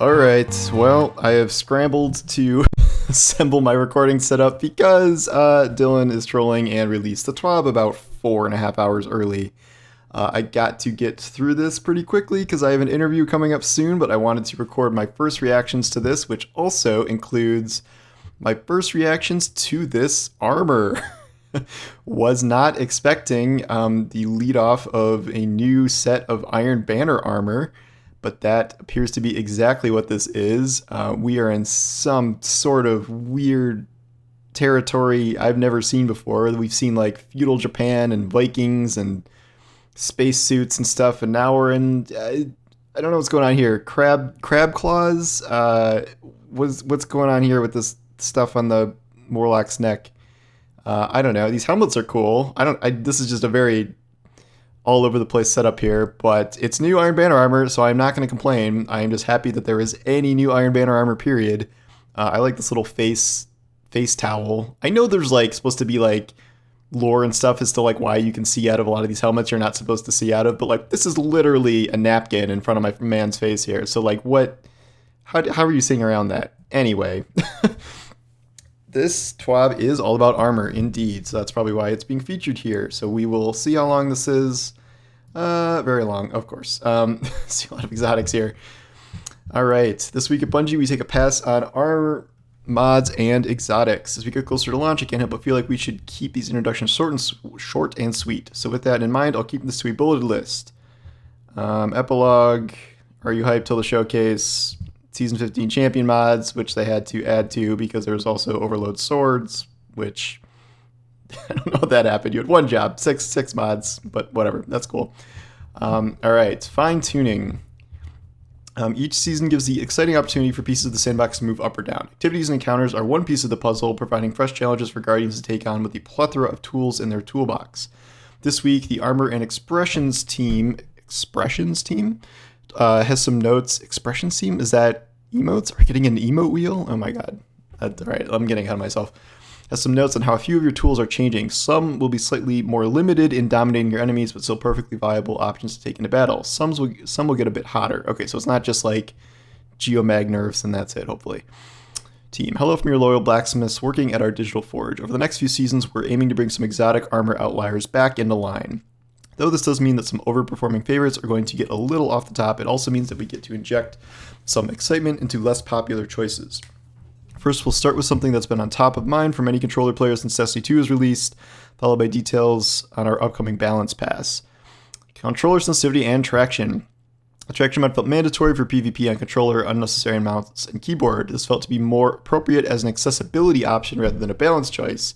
Alright, well, I have scrambled to assemble my recording setup because Dylan is trolling and released the TWAB about 4.5 hours early. I got to get through this pretty quickly because I have an interview coming up soon, but I wanted to record my first reactions to this, which also includes my first reactions to this armor. Was not expecting the lead off of a new set of Iron Banner armor, but that appears to be exactly what this is. We are in some sort of weird territory I've never seen before. We've seen like feudal Japan and Vikings and spacesuits and stuff, and now we're in I don't know what's going on here. Crab claws. What's going on here with this stuff on the Morlock's neck? I don't know. These helmets are cool. This is just a very all over the place setup here, but it's new Iron Banner armor, so I'm not going to complain. I am just happy that there is any new Iron Banner armor, period. I like this little face towel. I know there's like supposed to be like lore and stuff as to like why you can see out of a lot of these helmets you're not supposed to see out of, but like this is literally a napkin in front of my man's face here. So like how are you seeing around that? Anyway. This TWAB is all about armor, indeed, so that's probably why it's being featured here. So we will see how long this is. Very long, of course. See a lot of exotics here. All right, this week at Bungie, we take a pass on armor, mods, and exotics. As we get closer to launch, I can't help but feel like we should keep these introductions short and sweet. So with that in mind, I'll keep this to a bulleted list. Epilogue, are you hyped till the showcase? Season 15 champion mods, which they had to add to because there was also overload swords, which I don't know how that happened. You had one job, six mods, but whatever, that's cool. All right, fine tuning. Each season gives the exciting opportunity for pieces of the sandbox to move up or down. Activities and encounters are one piece of the puzzle, providing fresh challenges for Guardians to take on with the plethora of tools in their toolbox. This week, the Armor and Expressions team has some notes. Expressions team? Is that emotes? Are we getting an emote wheel? Oh my god. All right, I'm getting ahead of myself. Has some notes on how a few of your tools are changing. Some will be slightly more limited in dominating your enemies, but still perfectly viable options to take into battle. Some will get a bit hotter. Okay, so it's not just like geomag nerfs and that's it, hopefully. Team, hello from your loyal blacksmiths working at our digital forge. Over the next few seasons, we're aiming to bring some exotic armor outliers back into line. Though this does mean that some overperforming favorites are going to get a little off the top, it also means that we get to inject some excitement into less popular choices. First, we'll start with something that's been on top of mind for many controller players since Destiny 2 is released, followed by details on our upcoming balance pass. Controller sensitivity and traction. The traction mod felt mandatory for PvP on controller, unnecessary on mouse and keyboard. This felt to be more appropriate as an accessibility option rather than a balance choice.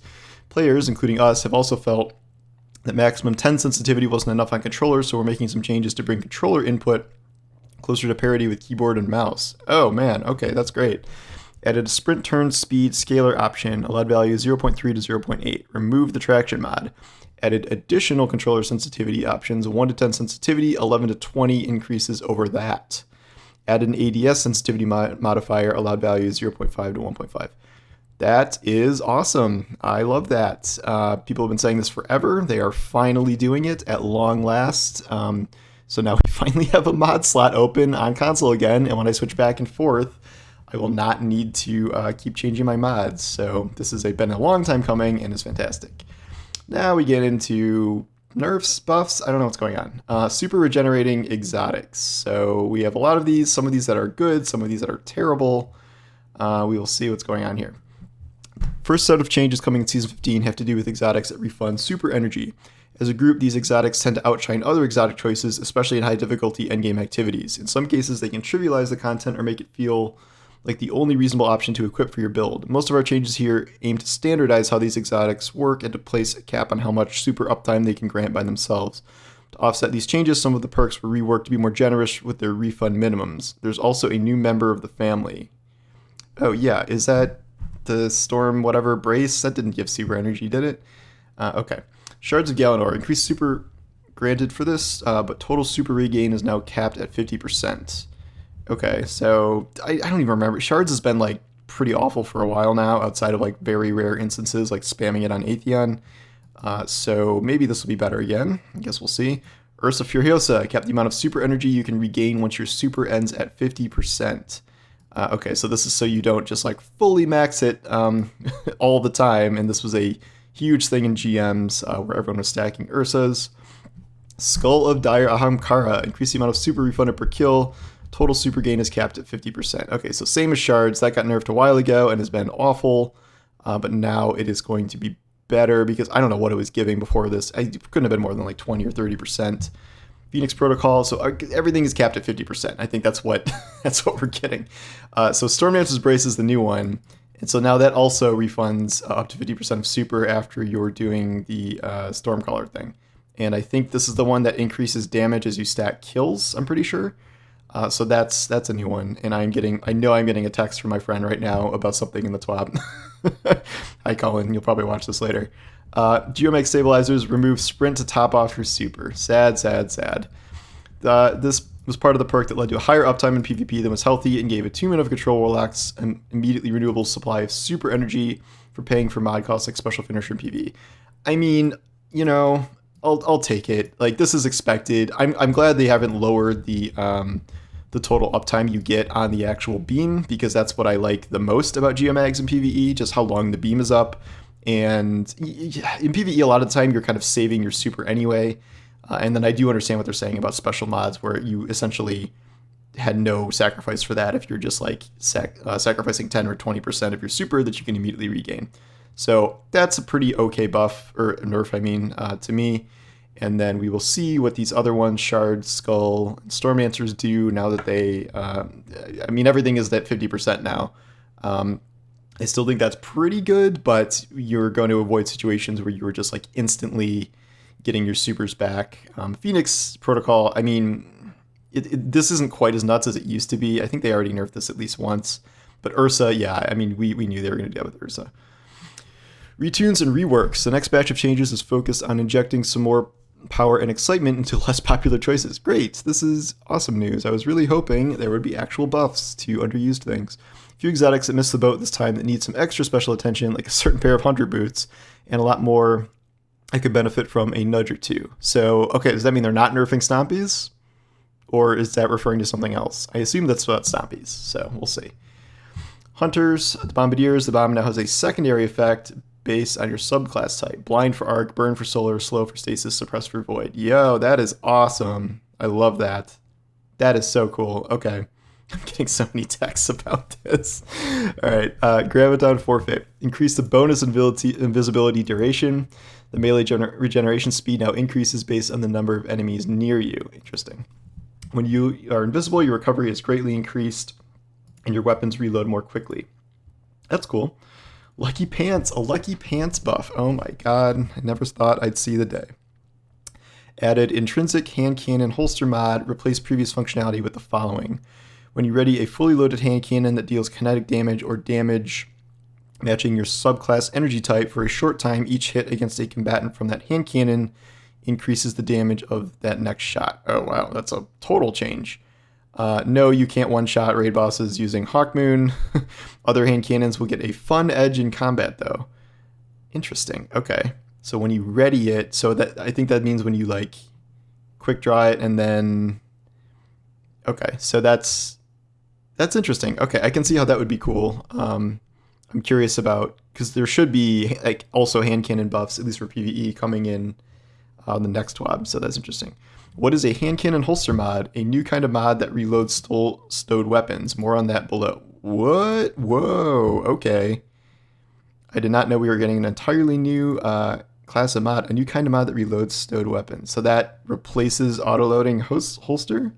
Players, including us, have also felt that maximum 10 sensitivity wasn't enough on controllers, so we're making some changes to bring controller input closer to parity with keyboard and mouse. Oh man, okay, that's great. Added a sprint turn speed scaler option, allowed value 0.3 to 0.8. Removed the traction mod. Added additional controller sensitivity options, 1 to 10 sensitivity, 11 to 20 increases over that. Added an ADS sensitivity modifier, allowed value 0.5 to 1.5. That is awesome. I love that. People have been saying this forever. They are finally doing it at long last. So now we finally have a mod slot open on console again, and when I switch back and forth, I will not need to keep changing my mods. So this has been a long time coming and is fantastic. Now we get into nerfs, buffs. I don't know what's going on. Super regenerating exotics. So we have a lot of these. Some of these that are good, some of these that are terrible. We will see what's going on here. First set of changes coming in Season 15 have to do with exotics that refund super energy. As a group, these exotics tend to outshine other exotic choices, especially in high difficulty endgame activities. In some cases, they can trivialize the content or make it feel like the only reasonable option to equip for your build. Most of our changes here aim to standardize how these exotics work and to place a cap on how much super uptime they can grant by themselves. To offset these changes, some of the perks were reworked to be more generous with their refund minimums. There's also a new member of the family. Oh yeah, is that the Storm whatever brace? That didn't give super energy, did it? Okay. Shards of Galanor. Increased super granted for this, but total super regain is now capped at 50%. Okay, so I don't even remember. Shards has been like pretty awful for a while now, outside of like very rare instances like spamming it on Atheon. So maybe this will be better again. I guess we'll see. Ursa Furiosa kept the amount of super energy you can regain once your super ends at 50%. Okay, so this is so you don't just like fully max it all the time. And this was a huge thing in GMs where everyone was stacking Ursas. Skull of Dire Ahamkara. Increase the amount of super refunded per kill. Total super gain is capped at 50%. Okay, so same as shards. That got nerfed a while ago and has been awful. But now it is going to be better because I don't know what it was giving before this. It couldn't have been more than like 20 or 30%. Phoenix Protocol, so everything is capped at 50%. I think that's what that's what we're getting. So Stormdancer's Brace is the new one, and so now that also refunds up to 50% of super after you're doing the Stormcaller thing. And I think this is the one that increases damage as you stack kills. I'm pretty sure. So that's a new one, and I know I'm getting a text from my friend right now about something in the TWAB. Hi Colin, you'll probably watch this later. Geomag Stabilizers remove sprint to top off your super. Sad, sad, sad. This was part of the perk that led to a higher uptime in PvP than was healthy and gave attunement of control warlocks an immediately renewable supply of super energy for paying for mod costs like special finisher in PvE. I mean, you know, I'll take it. Like, this is expected. I'm glad they haven't lowered the total uptime you get on the actual beam, because that's what I like the most about geomags in PvE, just how long the beam is up. And in PvE, a lot of the time, you're kind of saving your super anyway. And then I do understand what they're saying about special mods, where you essentially had no sacrifice for that if you're just like sacrificing 10 or 20% of your super that you can immediately regain. So that's a pretty okay buff, or nerf, I mean, to me. And then we will see what these other ones, Shard, Skull, and Stormancers do now that they, I mean, everything is at 50% now. I still think that's pretty good, but you're going to avoid situations where you were just like instantly getting your supers back. Phoenix Protocol, I mean, this isn't quite as nuts as it used to be. I think they already nerfed this at least once. But Ursa, yeah, I mean, we knew they were going to do that with Ursa. Retunes and reworks. The next batch of changes is focused on injecting some more power and excitement into less popular choices. Great, this is awesome news. I was really hoping there would be actual buffs to underused things. A few exotics that missed the boat this time that need some extra special attention, like a certain pair of hunter boots, and a lot more I could benefit from a nudge or two. So, okay, does that mean they're not nerfing Stompies? Or is that referring to something else? I assume that's about Stompies, so we'll see. Hunters, the Bombardiers, the bomb now has a secondary effect based on your subclass type. Blind for arc, burn for solar, slow for stasis, suppress for void. Yo, that is awesome. I love that. That is so cool. Okay. I'm getting so many texts about this. All right. Graviton Forfeit. Increase the bonus invisibility duration. The melee regeneration speed now increases based on the number of enemies near you. Interesting. When you are invisible, your recovery is greatly increased and your weapons reload more quickly. That's cool. Lucky Pants, a Lucky Pants buff. Oh my god, I never thought I'd see the day. Added intrinsic hand cannon holster mod. Replace previous functionality with the following. When you ready a fully loaded hand cannon that deals kinetic damage or damage matching your subclass energy type for a short time, each hit against a combatant from that hand cannon increases the damage of that next shot. Oh wow, that's a total change. No, you can't one-shot raid bosses using Hawkmoon. Other hand cannons will get a fun edge in combat, though. Interesting. Okay. So when you ready it, so that I think that means when you like quick draw it and then. Okay, so that's interesting. Okay, I can see how that would be cool. I'm curious about, because there should be like also hand cannon buffs, at least for PvE, coming in on the next TWAB. So that's interesting. What is a hand cannon holster mod? A new kind of mod that reloads stowed weapons. More on that below. What? Whoa. Okay. I did not know we were getting an entirely new class of mod. A new kind of mod that reloads stowed weapons. So that replaces autoloading holster?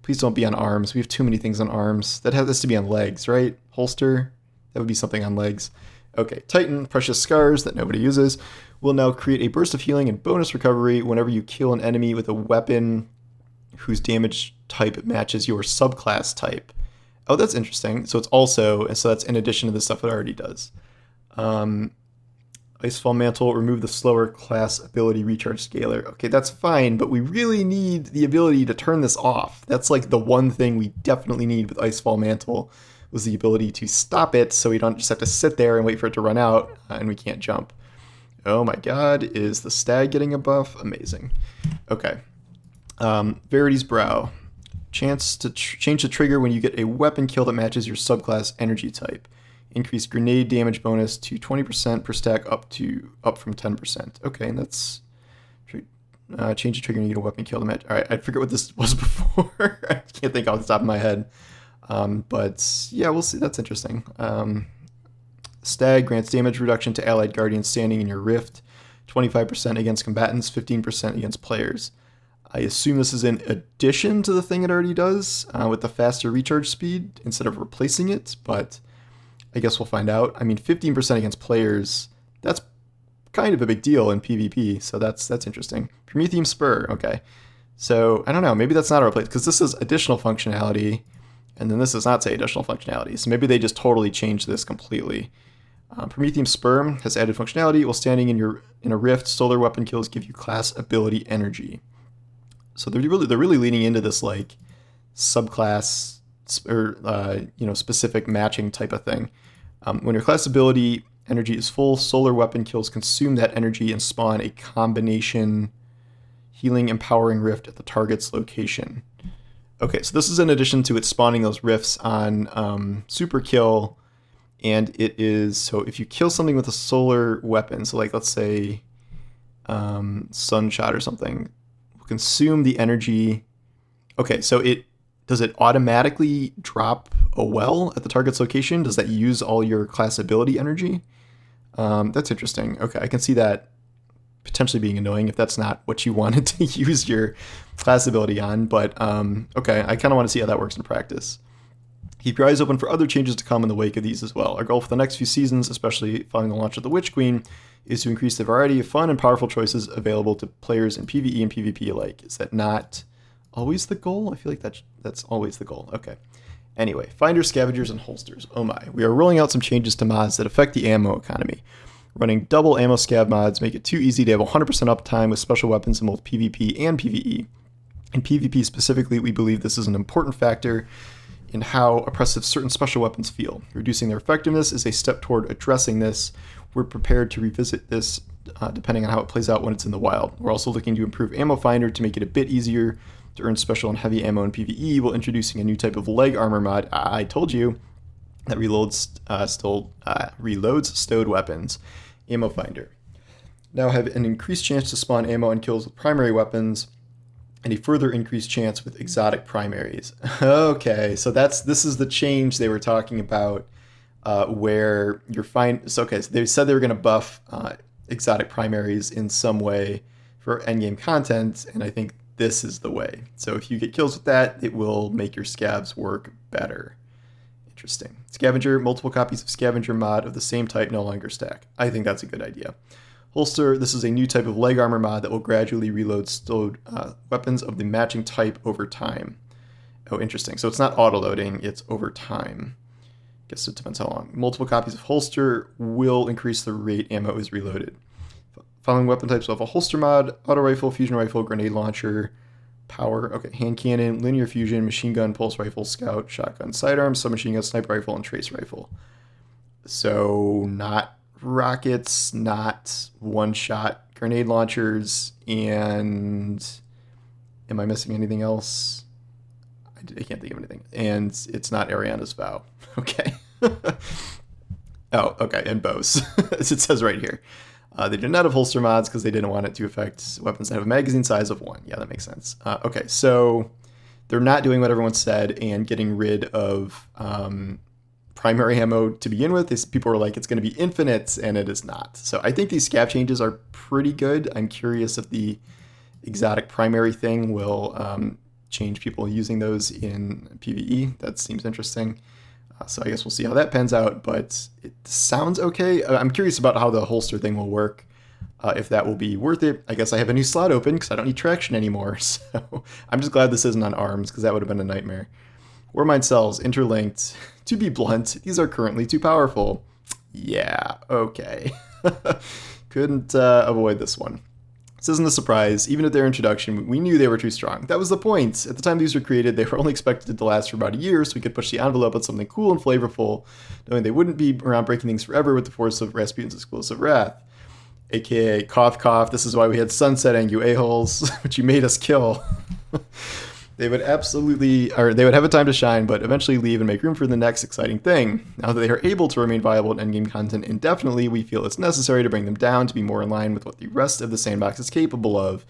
Please don't be on arms. We have too many things on arms. That has to be on legs, right? Holster? That would be something on legs. Okay, Titan, Precious Scars that nobody uses, will now create a burst of healing and bonus recovery whenever you kill an enemy with a weapon whose damage type matches your subclass type. Oh, that's interesting. So it's also, so that's in addition to the stuff it already does. Icefall Mantle, remove the slower class ability recharge scaler. Okay, that's fine, but we really need the ability to turn this off. That's like the one thing we definitely need with Icefall Mantle, was the ability to stop it so we don't just have to sit there and wait for it to run out and we can't jump. Oh my god, is the stag getting a buff? Amazing. Okay. Verity's Brow. chance to change the trigger when you get a weapon kill that matches your subclass energy type. Increase grenade damage bonus to 20% per stack up from 10%. Okay, and that's change the trigger when you get a weapon kill to match. All right, I forget what this was before. I can't think off the top of my head. But yeah, we'll see. That's interesting. Stag grants damage reduction to allied guardians standing in your rift, 25% against combatants, 15% against players. I assume this is in addition to the thing it already does with the faster recharge speed instead of replacing it, but I guess we'll find out. I mean, 15% against players, that's kind of a big deal in PvP, so that's interesting. Prometheum Spur, okay. So, I don't know, maybe that's not a replace, because this is additional functionality, and then this does not say additional functionality, so maybe they just totally changed this completely. Prometheum Spur has added functionality. While standing in a rift, solar weapon kills give you class ability energy. So they're really leaning into this like subclass or specific matching type of thing. When your class ability energy is full, solar weapon kills consume that energy and spawn a combination healing empowering rift at the target's location. Okay, so this is in addition to it spawning those rifts on super kill, and it is so if you kill something with a solar weapon, so like let's say Sunshot or something, consume the energy. Okay, so does it automatically drop a well at the target's location? Does that use all your class ability energy? That's interesting. Okay, I can see that potentially being annoying if that's not what you wanted to use your class ability on, but okay, I kind of want to see how that works in practice. Keep your eyes open for other changes to come in the wake of these as well. Our goal for the next few seasons, especially following the launch of the Witch Queen, is to increase the variety of fun and powerful choices available to players in PvE and PvP alike. Is that not always the goal? I feel like that's always the goal. Okay. Anyway, finders, scavengers, and holsters. Oh my. We are rolling out some changes to mods that affect the ammo economy. Running double ammo scav mods make it too easy to have 100% uptime with special weapons in both PvP and PvE. In PvP specifically, we believe this is an important factor in how oppressive certain special weapons feel. Reducing their effectiveness is a step toward addressing this. We're prepared to revisit this depending on how it plays out when it's in the wild. We're also looking to improve Ammo Finder to make it a bit easier to earn special and heavy ammo in PvE while introducing a new type of leg armor mod. I told you that reloads stowed weapons. Ammo Finder. Now have an increased chance to spawn ammo and kills with primary weapons, and a further increased chance with exotic primaries. Okay, so this is the change they were talking about, where you're fine. So okay, so they said they were going to buff exotic primaries in some way for endgame content, and I think this is the way. So if you get kills with that, it will make your scavs work better. Interesting. Scavenger, multiple copies of Scavenger mod of the same type no longer stack. I think that's a good idea. Holster, this is a new type of leg armor mod that will gradually reload stowed weapons of the matching type over time. Oh, interesting. So it's not auto-loading, it's over time. Guess it depends how long. Multiple copies of holster will increase the rate ammo is reloaded. Following weapon types will have a holster mod, auto rifle, fusion rifle, grenade launcher, power, okay, hand cannon, linear fusion, machine gun, pulse rifle, scout, shotgun, sidearm, submachine gun, sniper rifle, and trace rifle. So not rockets, not one-shot grenade launchers, and am I missing anything else? I can't think of anything. And it's not Ariana's vow. Okay. Oh, okay, and bows, as it says right here. They did not have holster mods because they didn't want it to affect weapons that have a magazine size of 1. Yeah, that makes sense. Okay, so they're not doing what everyone said and getting rid of primary ammo to begin with. People were like, it's going to be infinite, and it is not. So I think these scav changes are pretty good. I'm curious if the exotic primary thing will change people using those in PvE. That seems interesting. So I guess we'll see how that pans out, but it sounds okay. I'm curious about how the holster thing will work, if that will be worth it. I guess I have a new slot open because I don't need traction anymore, so I'm just glad this isn't on arms because that would have been a nightmare. Warmind cells interlinked. To be blunt, these are currently too powerful. Yeah, okay. Couldn't avoid this one. This isn't a surprise. Even at their introduction, we knew they were too strong. That was the point. At the time these were created, they were only expected to last for about a year, so we could push the envelope with something cool and flavorful, knowing they wouldn't be around breaking things forever with the force of Rasputin's explosive wrath. AKA, cough, cough, this is why we had sunsetting, you a-holes, which you made us kill. They would absolutely, or they would have a time to shine, but eventually leave and make room for the next exciting thing. Now that they are able to remain viable in endgame content indefinitely, we feel it's necessary to bring them down to be more in line with what the rest of the sandbox is capable of.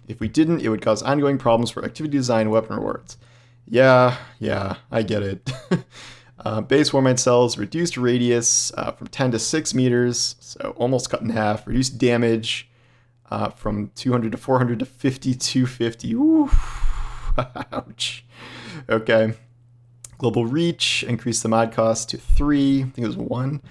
If we didn't, it would cause ongoing problems for activity design and weapon rewards. Yeah, I get it. Base Warmind cells, reduced radius from 10 to 6 meters, so almost cut in half. Reduced damage from 200 to 400 to 50 to 50. Ooh. Ouch. Okay. Global reach, increase the mod cost to 3. I think it was 1.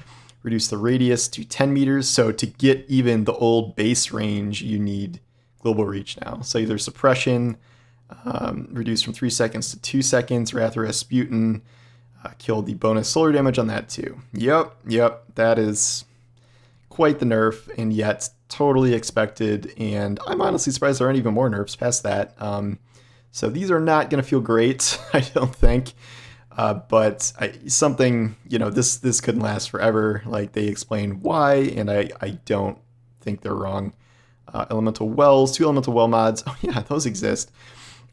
Reduce the radius to 10 meters. So to get even the old base range, you need global reach now. Cellular suppression, reduced from 3 seconds to 2 seconds. Wrath Rasputin killed the bonus solar damage on that too. Yep. That is quite the nerf, and yet totally expected. And I'm honestly surprised there aren't even more nerfs past that. So these are not going to feel great, I don't think. But something, this couldn't last forever. Like, they explain why, and I don't think they're wrong. Elemental wells, 2 elemental well mods, oh yeah, those exist,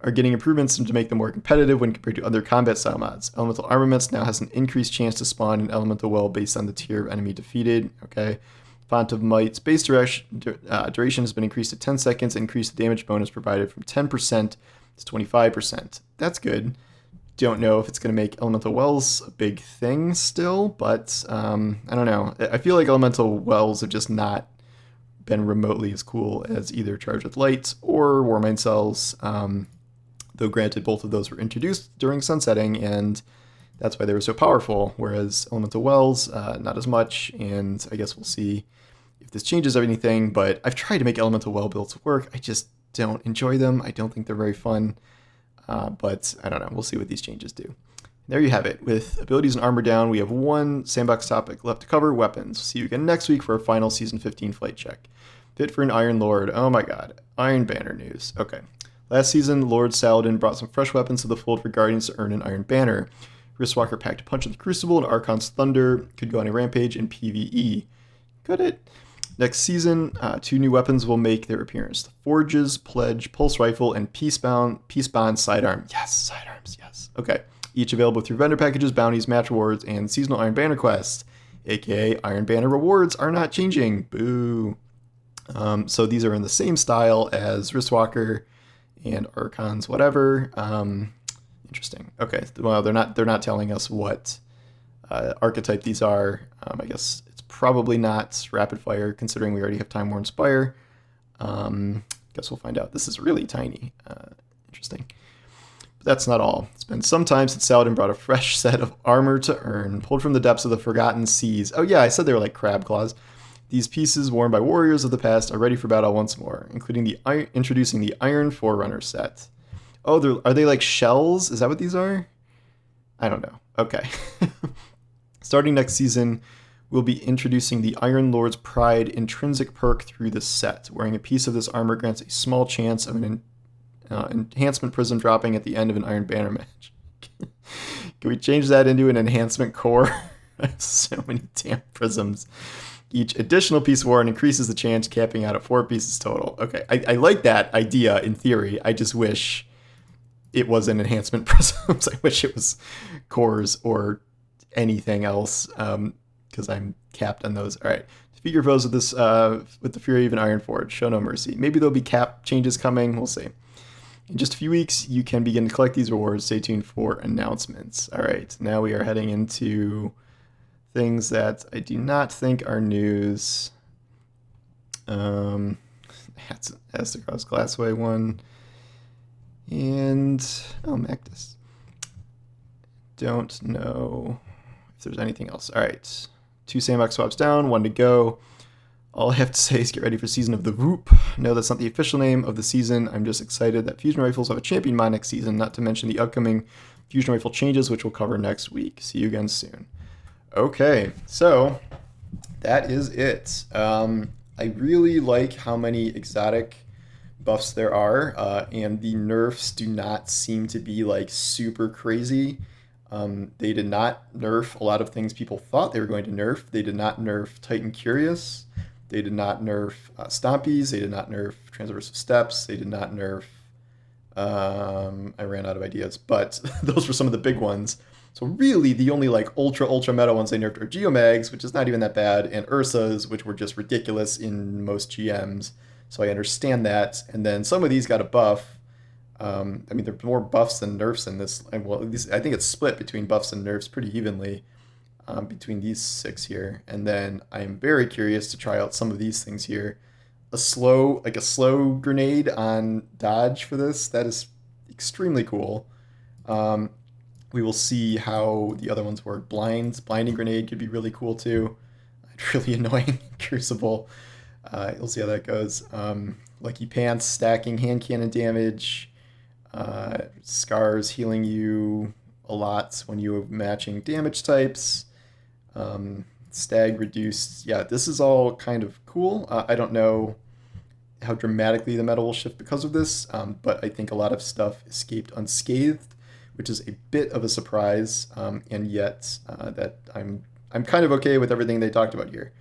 are getting improvements to make them more competitive when compared to other combat style mods. Elemental armaments now has an increased chance to spawn an elemental well based on the tier of enemy defeated. Okay. Font of Might's base duration has been increased to 10 seconds, increased the damage bonus provided from 10% to 25%. That's good. Don't know if it's going to make elemental wells a big thing still, but I don't know. I feel like elemental wells have just not been remotely as cool as either Charged with Light or Warmind cells. Though granted, both of those were introduced during sunsetting, and that's why they were so powerful, whereas elemental wells, not as much, and I guess we'll see if this changes anything. But I've tried to make elemental well builds work. I just don't enjoy them. I don't think they're very fun, but I don't know. We'll see what these changes do. There you have it. With abilities and armor down, we have one sandbox topic left to cover: weapons. See you again next week for our final Season 15 flight check. Fit for an Iron Lord. Oh my god. Iron Banner news. Okay. Last season, Lord Saladin brought some fresh weapons to the fold for Guardians to earn an Iron Banner. Wristwalker packed a punch of the Crucible, and Archon's Thunder could go on a rampage in PvE. Could it? Next season, 2 new weapons will make their appearance: the Forge's Pledge Pulse Rifle and Peacebond Sidearm. Yes, sidearms, yes. Okay. Each available through vendor packages, bounties, match rewards, and seasonal Iron Banner quests. AKA Iron Banner rewards are not changing. Boo. So these are in the same style as Wristwalker and Archon's whatever. Interesting. Okay. Well, they're not telling us what archetype these are. I guess it's probably not rapid fire, considering we already have Time Worn Spire. Guess we'll find out. This is really tiny. Interesting. But that's not all. It's been some time since Saladin brought a fresh set of armor to earn, pulled from the depths of the Forgotten Seas. Oh yeah, I said they were like crab claws. These pieces, worn by warriors of the past, are ready for battle once more, including introducing the Iron Forerunner set. Oh, are they like shells? Is that what these are? I don't know. Okay. Starting next season, we'll be introducing the Iron Lord's Pride intrinsic perk through the set. Wearing a piece of this armor grants a small chance of an enhancement prism dropping at the end of an Iron Banner match. Can we change that into an enhancement core? I have so many damn prisms. Each additional piece worn increases the chance, capping out at 4 pieces total. Okay, I like that idea in theory. I just wish it wasn't enhancement prisms. I wish it was cores or anything else, because I'm capped on those. All right, defeat your foes with this with the Fury of an Iron Forge. Show no mercy. Maybe there'll be cap changes coming. We'll see. In just a few weeks, you can begin to collect these rewards. Stay tuned for announcements. All right, now we are heading into things that I do not think are news. That's Aztecross Glassway one. And, Mactus. Don't know if there's anything else. All right, 2 sandbox swaps down, 1 to go. All I have to say is get ready for Season of the Whoop. No, that's not the official name of the season. I'm just excited that Fusion Rifles have a champion mod next season, not to mention the upcoming Fusion Rifle changes, which we'll cover next week. See you again soon. Okay, so that is it. I really like how many exotic buffs there are, and the nerfs do not seem to be like super crazy. They did not nerf a lot of things people thought they were going to nerf. They did not nerf Titan Curious. They did not nerf Stompies. They did not nerf Transversal Steps. They did not nerf I ran out of ideas, but those were some of the big ones. So really, the only like ultra meta ones they nerfed are Geomags, which is not even that bad, and Ursas, which were just ridiculous in most GMs. So I understand that. And then some of these got a buff. I mean, there are more buffs than nerfs in this. Well, at least I think it's split between buffs and nerfs pretty evenly between these 6 here. And then I am very curious to try out some of these things here. A slow grenade on dodge for this. That is extremely cool. We will see how the other ones work. Blinding grenade could be really cool too. Really annoying. Crucible. We'll see how that goes. Lucky Pants, stacking hand cannon damage. Scars healing you a lot when you are matching damage types. Stag reduced. Yeah, this is all kind of cool. I don't know how dramatically the meta will shift because of this, but I think a lot of stuff escaped unscathed, which is a bit of a surprise, and yet that I'm kind of okay with everything they talked about here.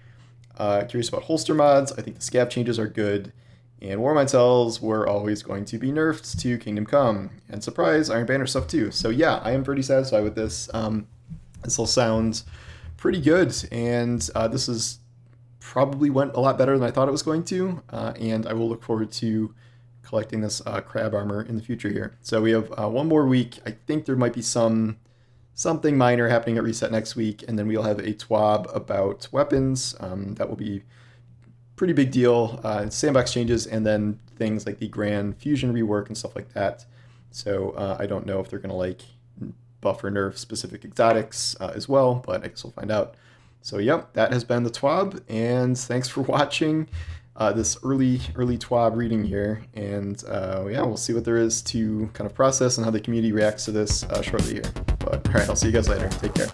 Curious about holster mods. I think the scav changes are good, and Warmind cells were always going to be nerfed to Kingdom Come, and surprise, Iron Banner stuff too. So yeah, I am pretty satisfied with this. This all sounds pretty good, and this is probably went a lot better than I thought it was going to, and I will look forward to collecting this crab armor in the future here. So we have one more week. I think there might be something minor happening at Reset next week, and then we'll have a TWAB about weapons. That will be pretty big deal. Sandbox changes, and then things like the Grand Fusion rework and stuff like that. So I don't know if they're going to like buff or nerf specific exotics as well, but I guess we'll find out. So yep, that has been the TWAB, and thanks for watching this early TWAB reading here. And yeah, we'll see what there is to kind of process and how the community reacts to this shortly here. But all right, I'll see you guys later. Take care.